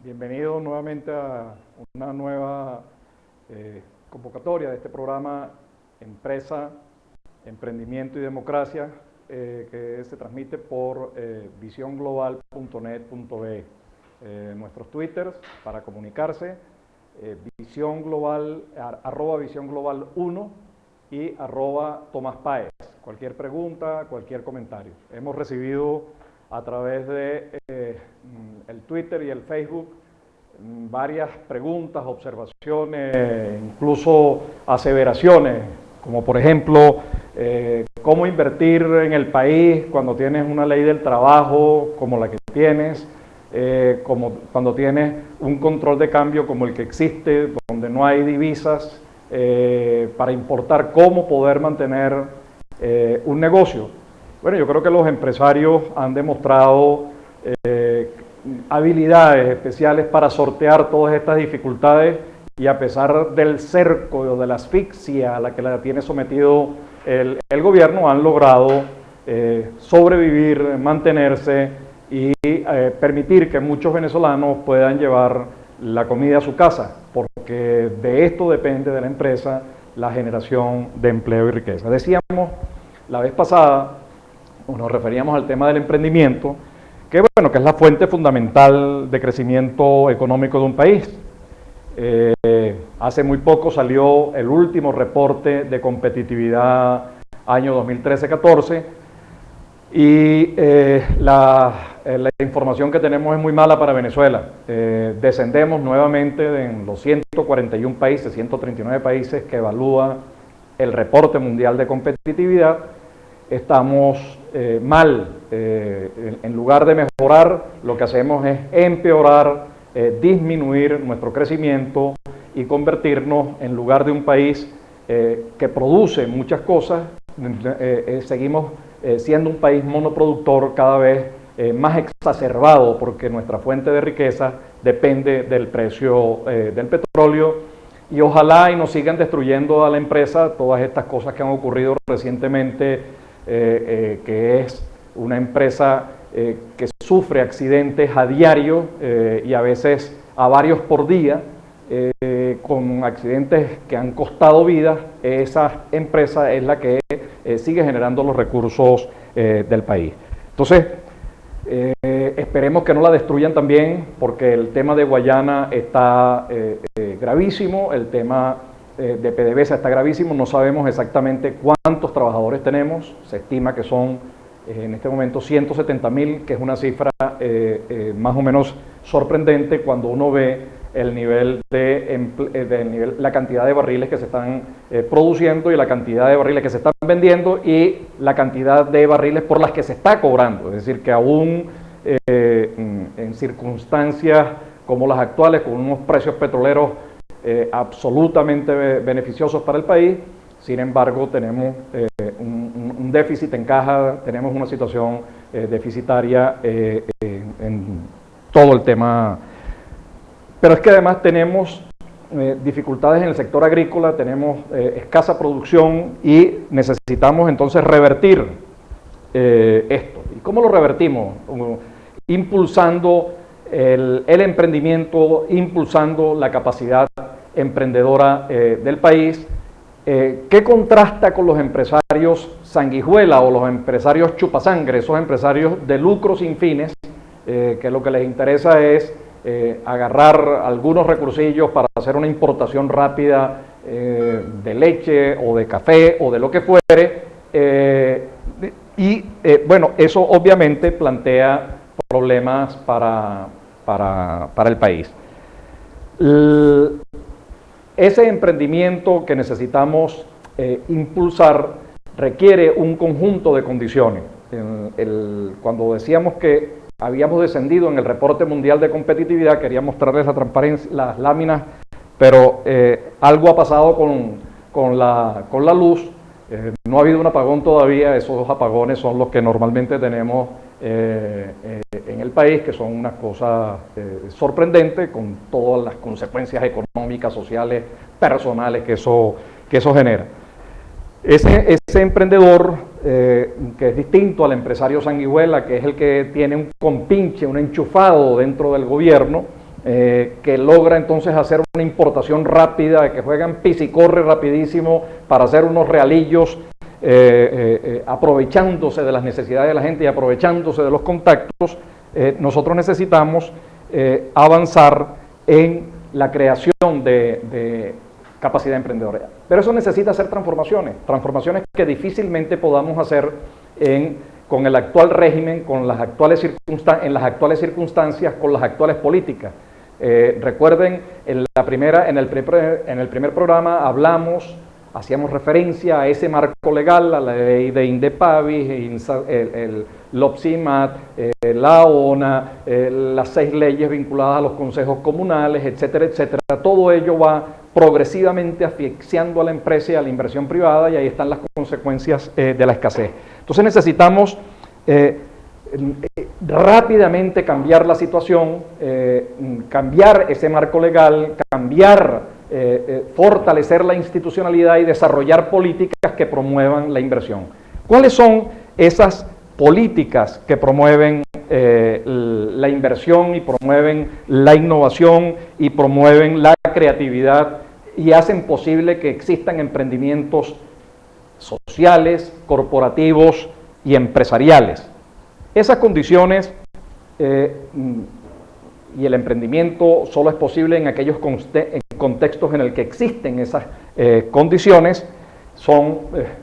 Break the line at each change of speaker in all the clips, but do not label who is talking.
Bienvenido nuevamente a una nueva convocatoria de este programa Empresa, Emprendimiento y Democracia, que se transmite por visionglobal.net.be. Nuestros twitters para comunicarse, @visionglobal1 y @TomásPáez. Cualquier pregunta, cualquier comentario. Hemos recibido a través de el Twitter y el Facebook varias preguntas, observaciones, incluso aseveraciones, como por ejemplo, cómo invertir en el país cuando tienes una ley del trabajo como la que tienes, como cuando tienes un control de cambio como el que existe, donde no hay divisas para importar, cómo poder mantener un negocio. Bueno, yo creo que los empresarios han demostrado habilidades especiales para sortear todas estas dificultades y a pesar del cerco o de la asfixia a la que la tiene sometido el gobierno, han logrado sobrevivir, mantenerse y permitir que muchos venezolanos puedan llevar la comida a su casa, porque de esto depende de la empresa la generación de empleo y riqueza. Decíamos la vez pasada, nos referíamos al tema del emprendimiento, que bueno, que es la fuente fundamental de crecimiento económico de un país. Hace muy poco salió el último reporte de competitividad año 2013-14 y la información que tenemos es muy mala para Venezuela. Descendemos nuevamente en los 141 países, 139 países que evalúa el reporte mundial de competitividad. Estamos mal. En lugar de mejorar, lo que hacemos es empeorar, disminuir nuestro crecimiento y convertirnos, en lugar de un país que produce muchas cosas, seguimos siendo un país monoproductor cada vez más exacerbado, porque nuestra fuente de riqueza depende del precio del petróleo, y ojalá y nos sigan destruyendo a la empresa todas estas cosas que han ocurrido recientemente, que es una empresa que sufre accidentes a diario y a veces a varios por día, con accidentes que han costado vidas. Esa empresa es la que sigue generando los recursos del país. Entonces, esperemos que no la destruyan también, porque el tema de Guayana está gravísimo, el tema de PDVSA está gravísimo. No sabemos exactamente cuántos trabajadores tenemos, se estima que son en este momento 170.000, que es una cifra más o menos sorprendente cuando uno ve el nivel la cantidad de barriles que se están produciendo y la cantidad de barriles que se están vendiendo y la cantidad de barriles por las que se está cobrando. Es decir, que aún en circunstancias como las actuales, con unos precios petroleros absolutamente beneficiosos para el país, sin embargo tenemos un déficit en caja, tenemos una situación deficitaria en todo el tema. Pero es que además tenemos dificultades en el sector agrícola, tenemos escasa producción y necesitamos entonces revertir esto. ¿Y cómo lo revertimos? Impulsando el emprendimiento, impulsando la capacidad emprendedora del país, que contrasta con los empresarios sanguijuela o los empresarios chupasangre, esos empresarios de lucro sin fines, que lo que les interesa es agarrar algunos recursillos para hacer una importación rápida de leche o de café o de lo que fuere, bueno, eso obviamente plantea problemas para el país. Ese emprendimiento que necesitamos impulsar requiere un conjunto de condiciones. Cuando decíamos que habíamos descendido en el reporte mundial de competitividad, quería mostrarles la transparencia, las láminas, pero algo ha pasado con la luz. No ha habido un apagón todavía. Esos dos apagones son los que normalmente tenemos en el país, que son unas cosas sorprendentes, con todas las consecuencias económicas, sociales, personales que eso genera. Ese emprendedor que es distinto al empresario sanguijuela, que es el que tiene un compinche, un enchufado dentro del gobierno, que logra entonces hacer una importación rápida, que juegan pis y corre rapidísimo para hacer unos realillos, aprovechándose de las necesidades de la gente y aprovechándose de los contactos. Nosotros necesitamos avanzar en la creación de capacidad emprendedora. Pero eso necesita hacer transformaciones que difícilmente podamos hacer con el actual régimen, en las actuales circunstancias, con las actuales políticas. Recuerden, en el primer programa hacíamos referencia a ese marco legal, a la ley de Indepavis, el LOPSIMAT, la ONA, las 6 leyes vinculadas a los consejos comunales, etcétera, etcétera. Todo ello va progresivamente asfixiando a la empresa y a la inversión privada, y ahí están las consecuencias de la escasez. Entonces necesitamos rápidamente cambiar la situación, cambiar ese marco legal, fortalecer la institucionalidad y desarrollar políticas que promuevan la inversión. ¿Cuáles son esas políticas que promueven la inversión y promueven la innovación y promueven la creatividad y hacen posible que existan emprendimientos sociales, corporativos y empresariales? Esas condiciones y el emprendimiento solo es posible en aquellos contextos en el que existen esas condiciones, son,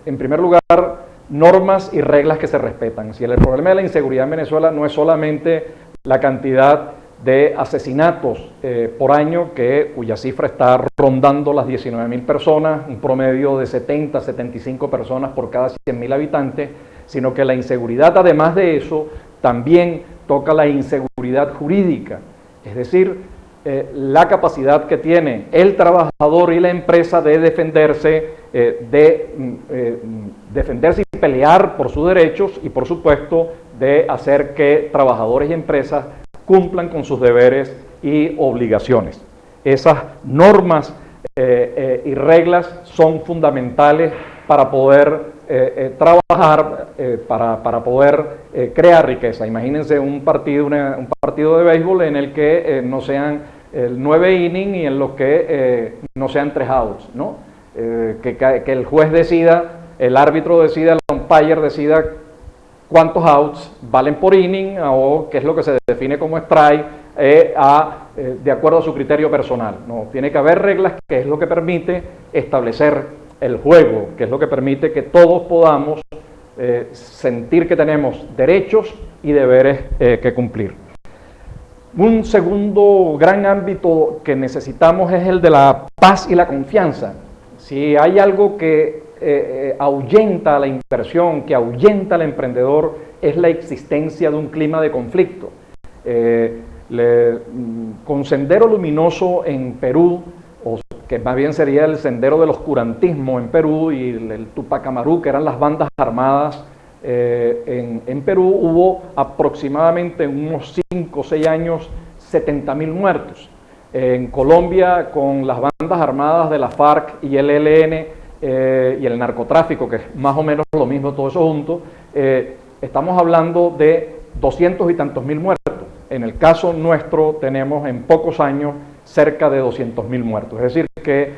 en primer lugar, normas y reglas que se respetan. Si el problema de la inseguridad en Venezuela no es solamente la cantidad de asesinatos por año, cuya cifra está rondando las 19.000 personas, un promedio de 70, 75 personas por cada 100.000 habitantes, sino que la inseguridad, además de eso, también toca la inseguridad jurídica, es decir, la capacidad que tiene el trabajador y la empresa de defenderse, y pelear por sus derechos y, por supuesto, de hacer que trabajadores y empresas cumplan con sus deberes y obligaciones. Esas normas y reglas son fundamentales para poder trabajar, para poder crear riqueza. Imagínense un partido de béisbol en el que no sean 9 innings y en los que no sean 3 outs, ¿no? Que el juez decida, el árbitro decida, el umpire decida cuántos outs valen por inning o qué es lo que se define como strike de acuerdo a su criterio personal. No, tiene que haber reglas, que es lo que permite establecer el juego, que es lo que permite que todos podamos sentir que tenemos derechos y deberes que cumplir. Un segundo gran ámbito que necesitamos es el de la paz y la confianza. Si hay algo que ahuyenta a la inversión, que ahuyenta al emprendedor, es la existencia de un clima de conflicto. Con Sendero Luminoso en Perú, o que más bien sería el Sendero del Oscurantismo en Perú, y el Tupac Amaru, que eran las bandas armadas en Perú, hubo aproximadamente en unos 5 o 6 años 70.000 muertos. En Colombia, con las bandas armadas de la FARC y el ELN y el narcotráfico, que es más o menos lo mismo todo eso junto, estamos hablando de 200 y tantos mil muertos. En el caso nuestro tenemos en pocos años cerca de 200.000 muertos. Es decir, que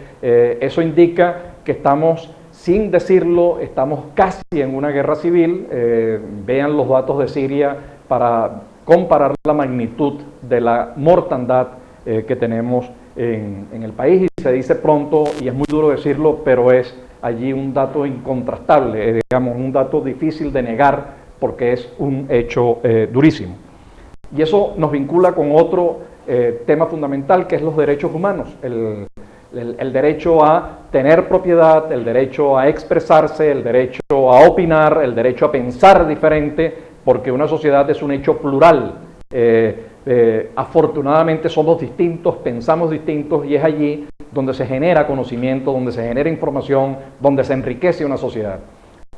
eso indica que estamos, sin decirlo, estamos casi en una guerra civil. Vean los datos de Siria para comparar la magnitud de la mortandad que tenemos en el país, y se dice pronto, y es muy duro decirlo, pero es allí un dato incontrastable, digamos, un dato difícil de negar porque es un hecho durísimo. Y eso nos vincula con otro tema fundamental, que es los derechos humanos, el derecho a tener propiedad, el derecho a expresarse, el derecho a opinar, el derecho a pensar diferente, porque una sociedad es un hecho plural. Afortunadamente somos distintos, pensamos distintos, y es allí donde se genera conocimiento, donde se genera información, donde se enriquece una sociedad.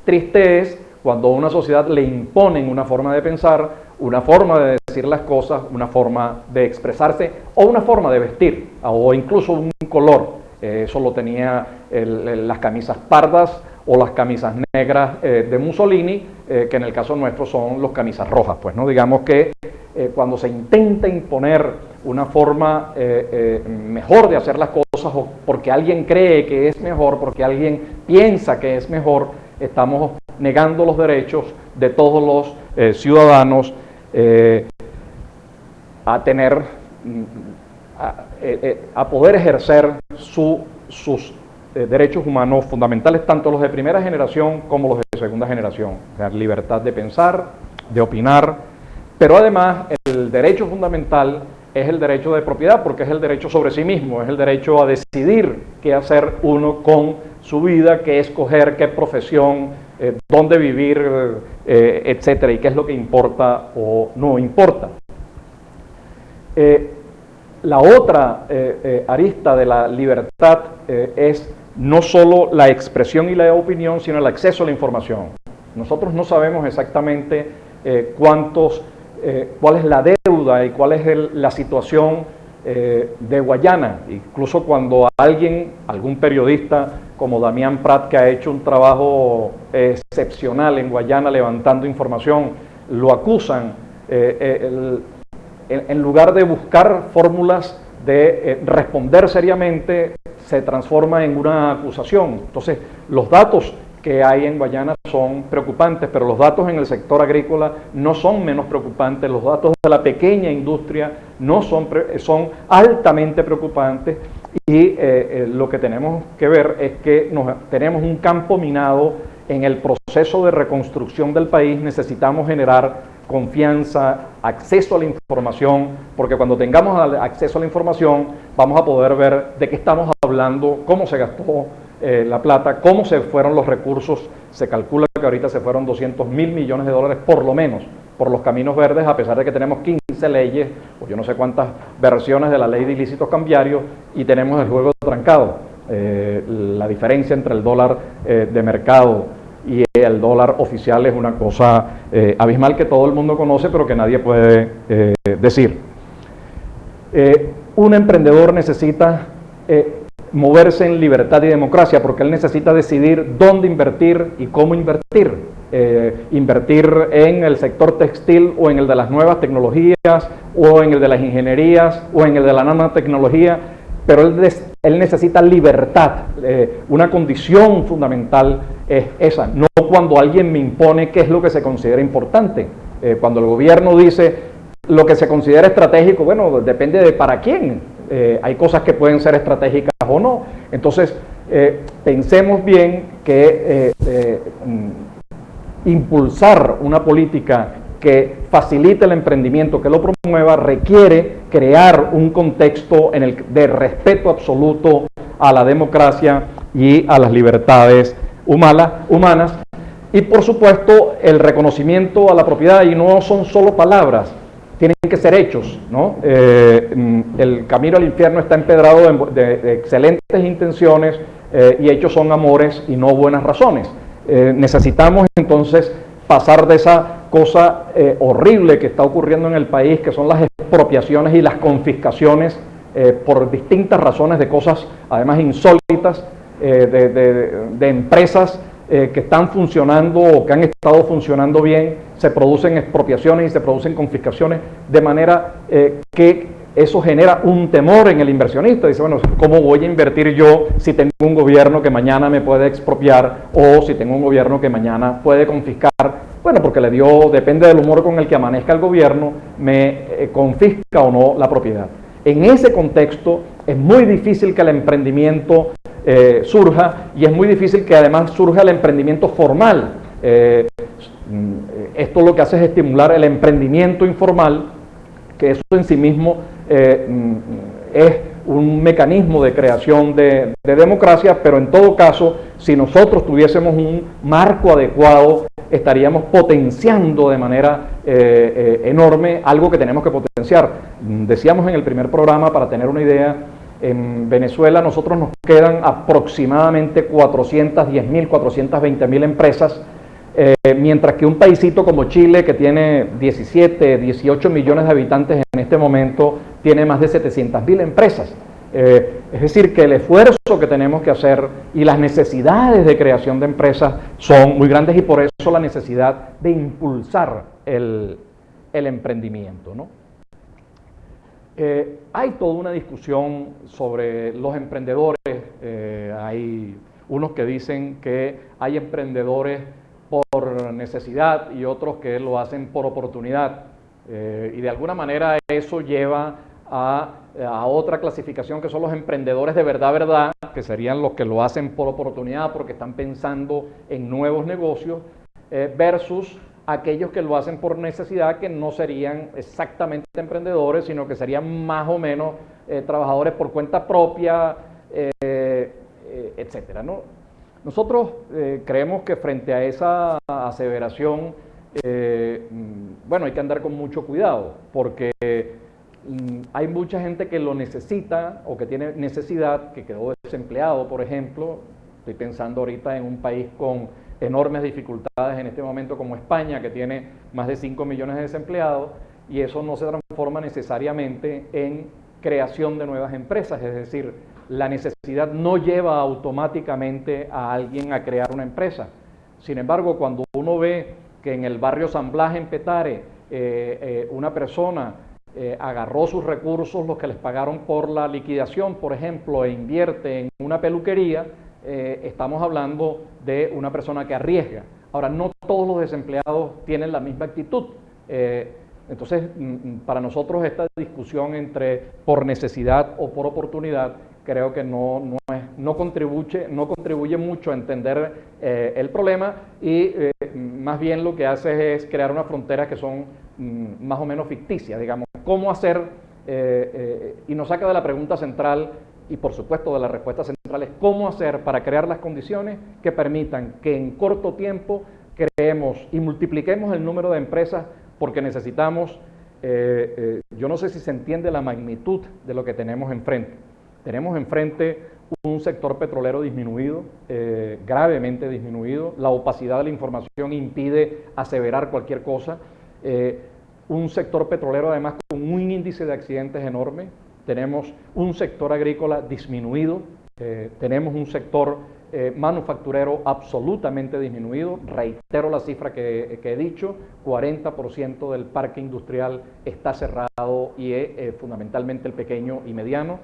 Triste es cuando a una sociedad le imponen una forma de pensar, una forma de decir las cosas, una forma de expresarse o una forma de vestir, o incluso un color. Eso lo tenía las camisas pardas o las camisas negras de Mussolini, que en el caso nuestro son los camisas rojas. Pues, ¿no? Digamos que cuando se intenta imponer una forma mejor de hacer las cosas, o porque alguien cree que es mejor, porque alguien piensa que es mejor, estamos negando los derechos de todos los ciudadanos a tener, a poder ejercer sus derechos humanos fundamentales, tanto los de primera generación como los de segunda generación. La libertad de pensar, de opinar, pero además el derecho fundamental es el derecho de propiedad, porque es el derecho sobre sí mismo, es el derecho a decidir qué hacer uno con su vida, qué escoger, qué profesión, dónde vivir, etcétera, y qué es lo que importa o no importa. La otra arista de la libertad es no solo la expresión y la opinión, sino el acceso a la información. Nosotros no sabemos exactamente cuál es la deuda y cuál es la situación de Guayana. Incluso cuando algún periodista como Damián Prat, que ha hecho un trabajo excepcional en Guayana levantando información, lo acusan, en lugar de buscar fórmulas de responder seriamente, se transforma en una acusación. Entonces, los datos que hay en Guayana son preocupantes, pero los datos en el sector agrícola no son menos preocupantes, los datos de la pequeña industria no son altamente preocupantes, y lo que tenemos que ver es que tenemos un campo minado en el proceso de reconstrucción del país. Necesitamos generar confianza, acceso a la información, porque cuando tengamos acceso a la información vamos a poder ver de qué estamos hablando, cómo se gastó la plata, cómo se fueron los recursos. Se calcula que ahorita se fueron 200.000 millones de dólares por lo menos por los caminos verdes, a pesar de que tenemos 15 leyes, o yo no sé cuántas versiones de la ley de ilícitos cambiarios, y tenemos el juego trancado. La diferencia entre el dólar de mercado y el dólar oficial es una cosa abismal que todo el mundo conoce, pero que nadie puede decir. Un emprendedor necesita moverse en libertad y democracia, porque él necesita decidir dónde invertir y cómo invertir. Invertir en el sector textil, o en el de las nuevas tecnologías, o en el de las ingenierías, o en el de la nanotecnología, pero él necesita libertad. Una condición fundamental es esa, no cuando alguien me impone qué es lo que se considera importante. Cuando el gobierno dice lo que se considera estratégico, bueno, depende de para quién. Hay cosas que pueden ser estratégicas o no. Entonces, pensemos bien que impulsar una política que facilite el emprendimiento, que lo promueva, requiere crear un contexto de respeto absoluto a la democracia y a las libertades humanas, y por supuesto el reconocimiento a la propiedad. Y no son solo palabras, tienen que ser hechos, ¿no? El camino al infierno está empedrado de excelentes intenciones, y hechos son amores y no buenas razones. Necesitamos entonces pasar de esa cosa horrible que está ocurriendo en el país, que son las expropiaciones y las confiscaciones por distintas razones de cosas además insólitas, de empresas que están funcionando o que han estado funcionando bien. Se producen expropiaciones y se producen confiscaciones, de manera que eso genera un temor en el inversionista. Dice, bueno, ¿cómo voy a invertir yo si tengo un gobierno que mañana me puede expropiar, o si tengo un gobierno que mañana puede confiscar? Bueno, porque depende del humor con el que amanezca el gobierno, me confisca o no la propiedad. En ese contexto es muy difícil que el emprendimiento surja, y es muy difícil que además surja el emprendimiento formal. Esto lo que hace es estimular el emprendimiento informal, que eso en sí mismo es un mecanismo de creación de democracia, pero en todo caso, si nosotros tuviésemos un marco adecuado, estaríamos potenciando de manera enorme algo que tenemos que potenciar. Decíamos en el primer programa, para tener una idea, en Venezuela nosotros nos quedan aproximadamente 410.000, 420.000 empresas, mientras que un paísito como Chile, que tiene 17, 18 millones de habitantes en este momento, tiene más de 700.000 empresas. Es decir, que el esfuerzo que tenemos que hacer y las necesidades de creación de empresas son muy grandes y por eso la necesidad de impulsar el emprendimiento, ¿no? Hay toda una discusión sobre los emprendedores. Hay unos que dicen que hay emprendedores por necesidad y otros que lo hacen por oportunidad. Y de alguna manera eso lleva a otra clasificación que son los emprendedores de verdad, que serían los que lo hacen por oportunidad porque están pensando en nuevos negocios, versus aquellos que lo hacen por necesidad, que no serían exactamente emprendedores, sino que serían más o menos trabajadores por cuenta propia, etcétera, ¿no? Nosotros creemos que frente a esa aseveración, bueno, hay que andar con mucho cuidado, porque hay mucha gente que lo necesita o que tiene necesidad, que quedó desempleado, por ejemplo. Estoy pensando ahorita en un país con enormes dificultades en este momento como España, que tiene más de 5 millones de desempleados, y eso no se transforma necesariamente en creación de nuevas empresas. Es decir, la necesidad no lleva automáticamente a alguien a crear una empresa. Sin embargo, cuando uno ve que en el barrio San Blas, en Petare, una persona agarró sus recursos, los que les pagaron por la liquidación, por ejemplo, e invierte en una peluquería, estamos hablando de una persona que arriesga. Ahora, no todos los desempleados tienen la misma actitud. Entonces, para nosotros esta discusión entre por necesidad o por oportunidad, creo que no contribuye mucho a entender el problema y más bien lo que hace es crear unas fronteras que son más o menos ficticias, digamos. ¿Cómo hacer? Y nos saca de la pregunta central y por supuesto de la respuesta central es cómo hacer para crear las condiciones que permitan que en corto tiempo creemos y multipliquemos el número de empresas, porque necesitamos, yo no sé si se entiende la magnitud de lo que tenemos enfrente. Tenemos enfrente un sector petrolero disminuido, gravemente disminuido. La opacidad de la información impide aseverar cualquier cosa. Un sector petrolero además con un índice de accidentes enorme. Tenemos un sector agrícola disminuido. Tenemos un sector manufacturero absolutamente disminuido. Reitero la cifra que he dicho, 40% del parque industrial está cerrado y es fundamentalmente el pequeño y mediano.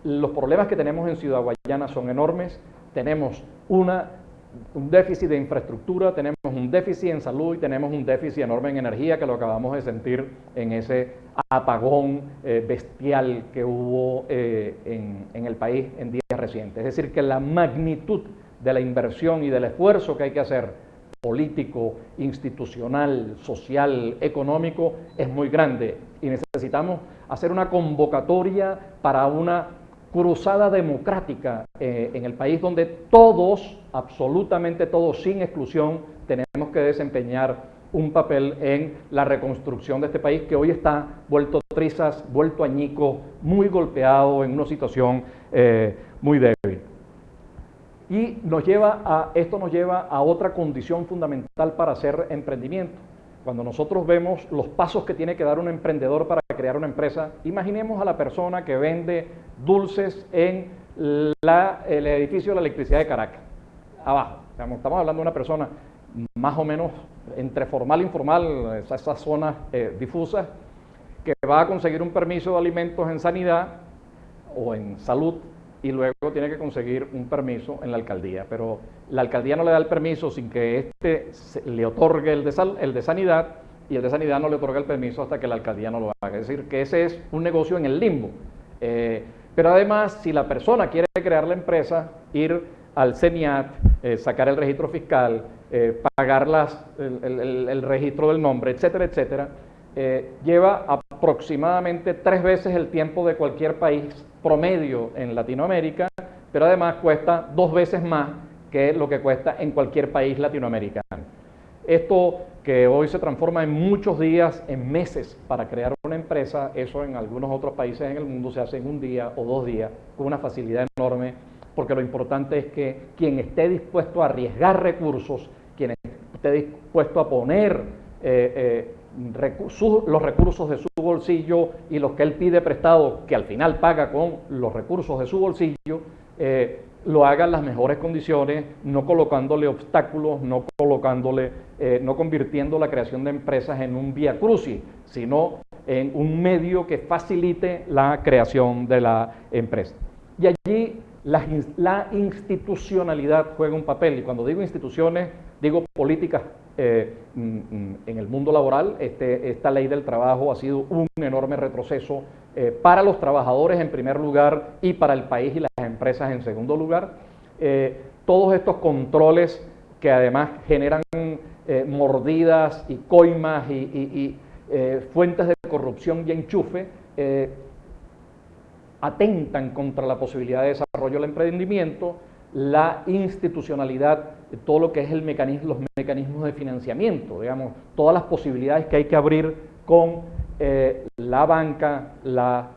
Los problemas que tenemos en Ciudad Guayana son enormes. Tenemos un déficit de infraestructura, tenemos un déficit en salud y tenemos un déficit enorme en energía, que lo acabamos de sentir en ese apagón bestial que hubo en el país en días recientes. Es decir, que la magnitud de la inversión y del esfuerzo que hay que hacer, político, institucional, social, económico, es muy grande y necesitamos hacer una convocatoria para una cruzada democrática en el país donde todos, absolutamente todos, sin exclusión, tenemos que desempeñar un papel en la reconstrucción de este país que hoy está vuelto trizas, vuelto añico, muy golpeado, en una situación muy débil. Y esto nos lleva a otra condición fundamental para hacer emprendimiento. Cuando nosotros vemos los pasos que tiene que dar un emprendedor para crear una empresa, imaginemos a la persona que vende dulces en el edificio de la electricidad de Caracas, abajo. Estamos hablando de una persona más o menos entre formal e informal, esas zonas difusas, que va a conseguir un permiso de alimentos en sanidad o en salud y luego tiene que conseguir un permiso en la alcaldía, pero la alcaldía no le da el permiso sin que le otorgue el de sanidad, y el de sanidad no le otorga el permiso hasta que la alcaldía no lo haga. Es decir, que ese es un negocio en el limbo. Pero además, si la persona quiere crear la empresa, ir al CENIAT, sacar el registro fiscal, pagar el registro del nombre, etcétera, etcétera, lleva aproximadamente 3 veces el tiempo de cualquier país promedio en Latinoamérica, pero además cuesta 2 veces más que lo que cuesta en cualquier país latinoamericano. Esto que hoy se transforma en muchos días, en meses para crear una empresa, eso en algunos otros países en el mundo se hace en 1 día o 2 días con una facilidad enorme, porque lo importante es que quien esté dispuesto a arriesgar recursos, quien esté dispuesto a poner los recursos de su bolsillo, bolsillo y los que él pide prestado, que al final paga con los recursos de su bolsillo, lo haga en las mejores condiciones, no colocándole obstáculos, no convirtiendo la creación de empresas en un vía crucis, sino en un medio que facilite la creación de la empresa. Y allí la institucionalidad juega un papel, y cuando digo instituciones, digo políticas. En el mundo laboral, esta ley del trabajo ha sido un enorme retroceso para los trabajadores en primer lugar y para el país y las empresas en segundo lugar. Todos estos controles que además generan mordidas y coimas y fuentes de corrupción y enchufe, atentan contra la posibilidad de desarrollo del emprendimiento, la institucionalidad, todo lo que es los mecanismos de financiamiento, digamos, todas las posibilidades que hay que abrir con la banca, las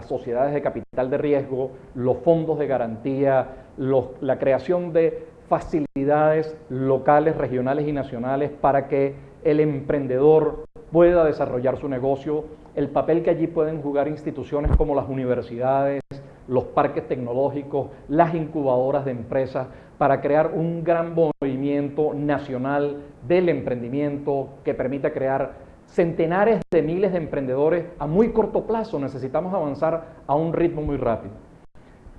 sociedades de capital de riesgo, los fondos de garantía, la creación de facilidades locales, regionales y nacionales para que el emprendedor pueda desarrollar su negocio, el papel que allí pueden jugar instituciones como las universidades, los parques tecnológicos, las incubadoras de empresas, para crear un gran movimiento nacional del emprendimiento que permita crear centenares de miles de emprendedores a muy corto plazo. Necesitamos avanzar a un ritmo muy rápido.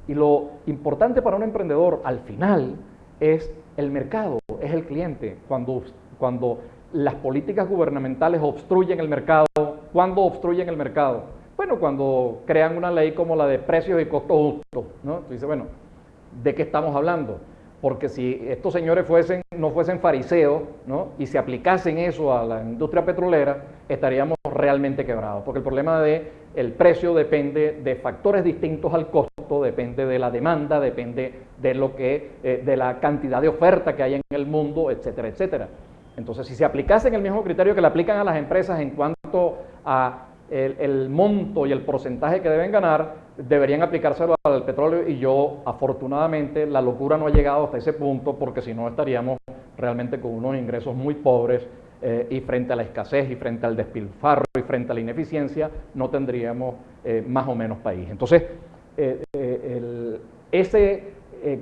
Y lo importante para un emprendedor al final es el mercado, es el cliente. Cuando las políticas gubernamentales obstruyen el mercado, ¿cuándo obstruyen el mercado? Bueno, cuando crean una ley como la de precios y costos justos, ¿no? Tú dices, bueno, ¿de qué estamos hablando? Porque si estos señores no fuesen fariseos, ¿no? Y se aplicasen eso a la industria petrolera, estaríamos realmente quebrados, porque el problema del precio depende de factores distintos al costo, depende de la demanda, depende de la cantidad de oferta que hay en el mundo, etcétera, etcétera. Entonces, si se aplicasen el mismo criterio que le aplican a las empresas en cuanto a el monto y el porcentaje que deben ganar, deberían aplicárselo al petróleo, y afortunadamente, la locura no ha llegado hasta ese punto, porque si no estaríamos realmente con unos ingresos muy pobres, y frente a la escasez y frente al despilfarro y frente a la ineficiencia, no tendríamos más o menos país. Entonces,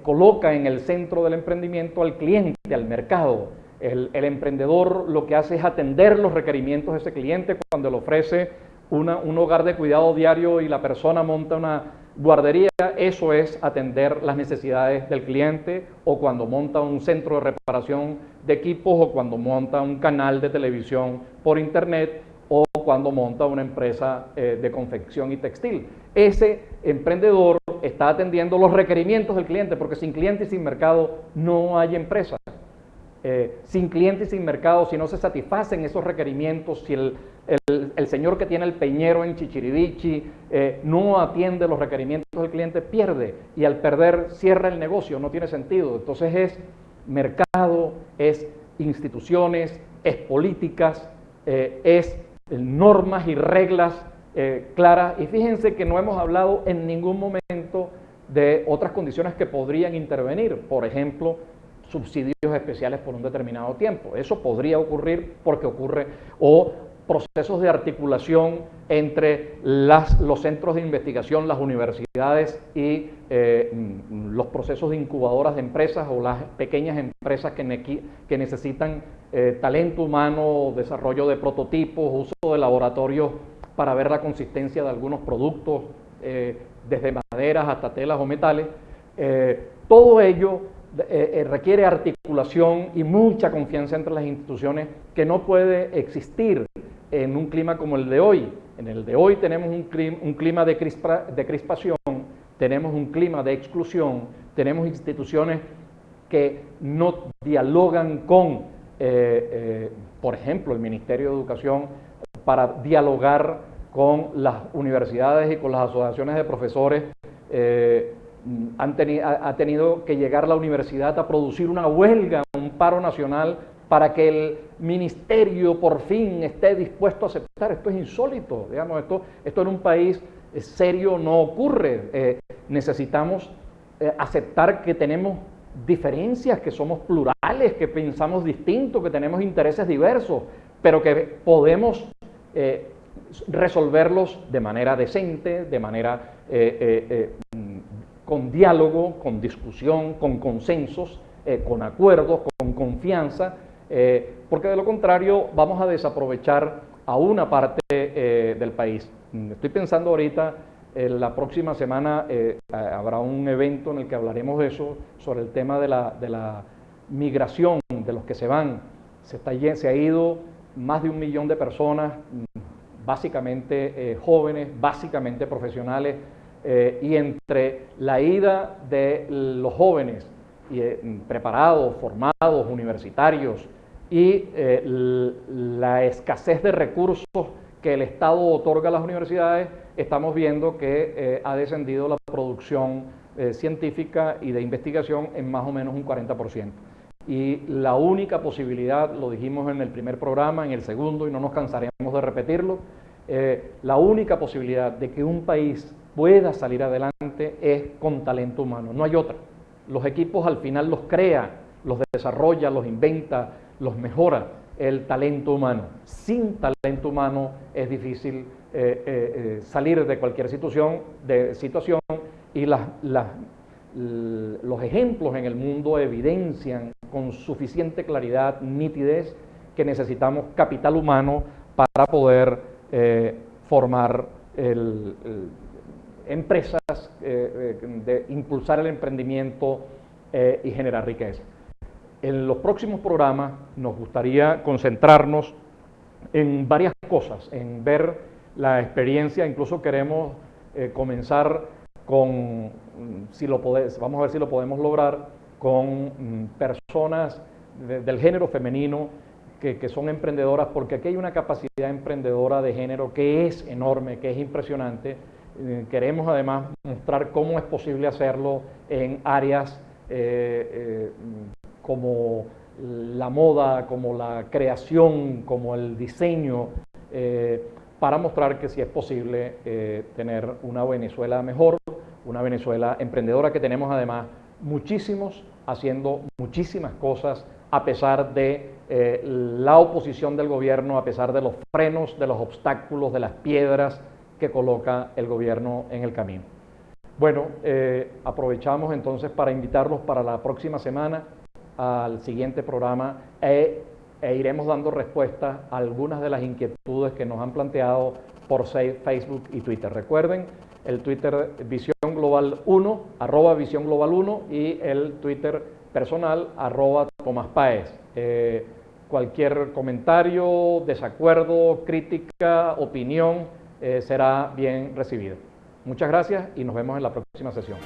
coloca en el centro del emprendimiento al cliente, al mercado. El emprendedor lo que hace es atender los requerimientos de ese cliente. Cuando le ofrece un hogar de cuidado diario y la persona monta una guardería, eso es atender las necesidades del cliente, o cuando monta un centro de reparación de equipos, o cuando monta un canal de televisión por internet, o cuando monta una empresa de confección y textil. Ese emprendedor está atendiendo los requerimientos del cliente, porque sin cliente y sin mercado no hay empresa. Sin cliente y sin mercado, si no se satisfacen esos requerimientos, si el señor que tiene el peñero en Chichirivichi no atiende los requerimientos del cliente, pierde, y al perder cierra el negocio, no tiene sentido. Entonces es mercado, es instituciones, es políticas, es normas y reglas claras. Y fíjense que no hemos hablado en ningún momento de otras condiciones que podrían intervenir, por ejemplo, subsidios especiales por un determinado tiempo. Eso podría ocurrir porque ocurre, o procesos de articulación entre los centros de investigación, las universidades y los procesos de incubadoras de empresas, o las pequeñas empresas que necesitan talento humano, desarrollo de prototipos, uso de laboratorios para ver la consistencia de algunos productos, desde maderas hasta telas o metales. Todo ello requiere articulación y mucha confianza entre las instituciones, que no puede existir en un clima como el de hoy. En el de hoy tenemos un clima de crispación, tenemos un clima de exclusión, tenemos instituciones que no dialogan con, por ejemplo, el Ministerio de Educación, para dialogar con las universidades y con las asociaciones de profesores. Ha tenido que llegar la universidad a producir una huelga, un paro nacional, para que el ministerio por fin esté dispuesto a aceptar. Esto es insólito, digamos, esto en un país serio no ocurre. Necesitamos aceptar que tenemos diferencias, que somos plurales, radicales, que pensamos distinto, que tenemos intereses diversos, pero que podemos resolverlos de manera decente, de manera con diálogo, con discusión, con consensos, con acuerdos, con confianza, porque de lo contrario vamos a desaprovechar a una parte del país. Estoy pensando ahorita, la próxima semana habrá un evento en el que hablaremos de eso, sobre el tema de la migración, de los que se van. Se ha ido más de 1 millón de personas, básicamente jóvenes, básicamente profesionales, y entre la ida de los jóvenes preparados, formados, universitarios, y la escasez de recursos que el Estado otorga a las universidades, estamos viendo que ha descendido la producción científica y de investigación en más o menos un 40%. Y la única posibilidad, lo dijimos en el primer programa, en el segundo, y no nos cansaremos de repetirlo, la única posibilidad de que un país pueda salir adelante es con talento humano, no hay otra. Los equipos al final los crea, los desarrolla, los inventa, los mejora el talento humano. Sin talento humano es difícil salir de cualquier situación y los ejemplos en el mundo evidencian con suficiente claridad, nitidez, que necesitamos capital humano para poder formar empresas, de impulsar el emprendimiento y generar riqueza. En los próximos programas nos gustaría concentrarnos en varias cosas, en ver la experiencia. Incluso queremos comenzar con, vamos a ver si lo podemos lograr, con personas del género femenino que son emprendedoras, porque aquí hay una capacidad emprendedora de género que es enorme, que es impresionante. Queremos además mostrar cómo es posible hacerlo en áreas como la moda, como la creación, como el diseño, para mostrar que sí es posible tener una Venezuela mejor, una Venezuela emprendedora, que tenemos además muchísimos haciendo muchísimas cosas a pesar de la oposición del gobierno, a pesar de los frenos, de los obstáculos, de las piedras que coloca el gobierno en el camino. Bueno, aprovechamos entonces para invitarlos para la próxima semana al siguiente programa e iremos dando respuesta a algunas de las inquietudes que nos han planteado por Facebook y Twitter. Recuerden, el Twitter Visión Global 1, @Visión Global 1, y el Twitter personal, @Tomás Páez. Cualquier comentario, desacuerdo, crítica, opinión será bien recibida. Muchas gracias y nos vemos en la próxima sesión.